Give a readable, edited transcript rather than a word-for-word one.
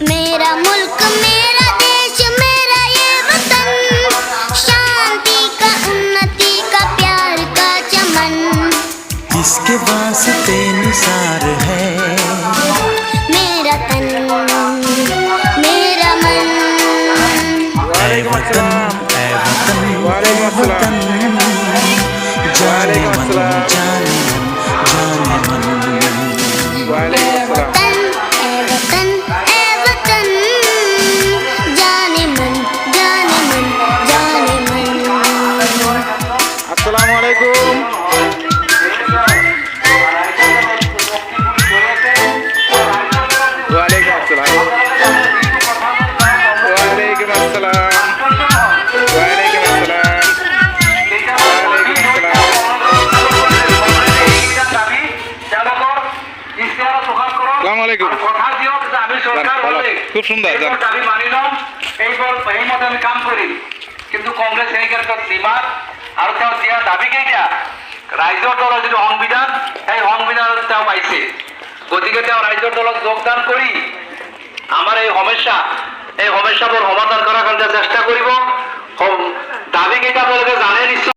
मेरा मुल्क मेरा देश मेरा ये वतन, शांति का उन्नति का प्यार का चमन, किसके वास्ते निसार है मेरा तन मेरा मन। ऐ वतन ऐ वतन ऐ वतन, जाने मन जाने मन जाने मन। ऐ वतन ऐ वतन ऐ वतन, जाने मन जाने मन जाने मन। আসসালামু আলাইকুম। ওয়ালাইকুম আসসালাম। ওয়ালাইকুম আসসালাম। ওয়ালাইকুম আসসালাম। ওয়ালাইকুম আসসালাম। আসসালামু আলাইকুম। খুব সুন্দর যান। এই মতে আমি কাম করি কিন্তু কংগ্রেস এই নিমার আর তেওঁ দিয়া দাবী কেইটা ৰাইজৰ দলৰ যিটো সংবিধান সেই সংবিধানত তেওঁ পাইছে, গতিকে তেওঁ ৰাইজৰ দলত যোগদান কৰি আমাৰ এই সমস্যাবোৰ সমাধান কৰাৰ কাৰণে চেষ্টা কৰিব। দাবী কেইটা আপোনালোকে জানে নিশ্চয়।